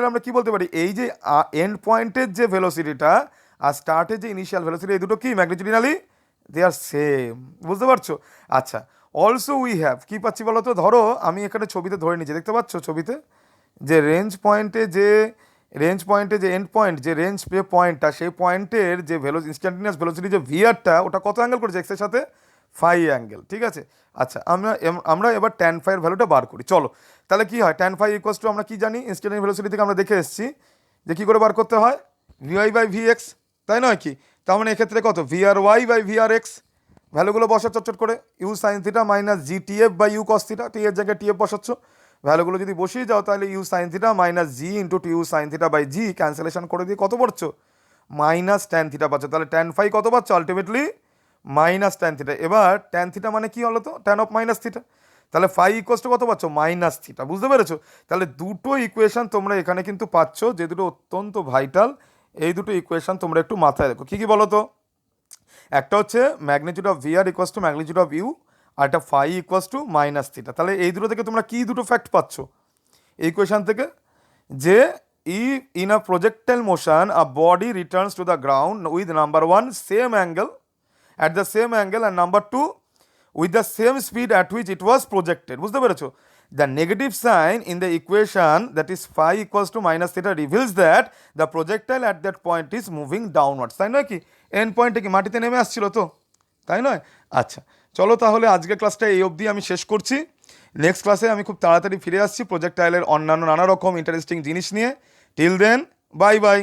আমরা কি বলতে পারি, এই যে এন্ড পয়েন্টের যে ভেলোসিটিটা আর স্টার্টের যে ইনিশিয়াল ভেলোসিটি, এই দুটো কি ম্যাগনিচুডিনালি দে আর সেম, বুঝতে পারছো? আচ্ছা, অলসো উই হ্যাভ কি পাচ্ছি বলো তো, ধরো আমি এখানে ছবিতে ধরে নিচ্ছি, দেখতে পাচ্ছ ছবিতে যে রেঞ্জ পয়েন্টে যে এন্ড পয়েন্ট, যে রেঞ্জ যে পয়েন্টটা, সেই পয়েন্টের যে ইনস্ট্যান্টিনিয়াস ভেলোসিটি যে ভিআরটা, ওটা কত অ্যাঙ্গেল করেছে এক্সের সাথে, ফাই অ্যাঙ্গেল, ঠিক আছে? আচ্ছা, আমরা এবার ট্যান ফাইয়ের ভ্যালুটা বার করি, চলো। তাহলে কি হয়, ট্যান ফাই ইকুয়ালস টু আমরা কি জানি, ইনস্ট্যান্টিনিয়াস ভেলোসিটি থেকে আমরা দেখে এসেছি যে কী করে বার করতে হয়, ভিওয়াই বাই ভি এক্স, তাই নয় কি? তার মানে এক্ষেত্রে কত, ভি আর ওয়াই বাই ভি আর এক্স, ভ্যালুগুলো বসা চটচট করে, U sine theta minus G T F by you cos theta, টি এর জায়গায় টি এফ বসাচ্ছ, ভ্যালুগুলো যদি বসিয়ে যাও তাহলে you sine theta minus g into two you sine theta by g, cancellation করে দিয়ে কত পড়ছো, মাইনাস ট্যান থিটা পাচ্ছ। তাহলে ট্যান ফাই কত পাচ্ছ আলটিমেটলি, মাইনাস ট্যান থিটা। এবার ট্যান থিটা মানে কি হলো তো, ট্যান অফ মাইনাস থিটা, তাহলে ফাই ইকুয়ালস টু কত পাচ্ছ, মাইনাস থিটা, বুঝতে পেরেছো? তাহলে দুটো ইকুয়েশন তোমরা এখানে কিন্তু পাচ্ছ, যে দুটো অত্যন্ত ভাইটাল, এই দুটো ইকুয়েশন তোমরা একটু মাথায় রাখো। কী কী বলো তো, একটা হচ্ছে magnitude of V R equals to magnitude of U, আর একটা phi equals to minus theta. তাহলে এই দুটো থেকে তোমরা কি দুটো ফ্যাক্ট পাচ্ছ এই ইকুয়েশন থেকে, যে in a projectile motion a body returns to the ground with number one same angle at the same angle and number two with the same speed at which it was projected, বুঝতে পেরেছো? The negative sign in the equation that is phi equals to minus theta reveals that the projectile at that point is moving downwards, তাই নয় কি? And পয়েন্টে কি মাটিতে নেমে আসছিল তো, তাই নয়? আচ্ছা, চলো তাহলে আজকের ক্লাসটা এই অবধি আমি শেষ করছি। নেক্সট ক্লাসে আমি খুব তাড়াতাড়ি ফিরে আসছি প্রজেক্টাইলের অন্যান্য নানা রকম ইন্টারেস্টিং জিনিস নিয়ে। Till then, bye by.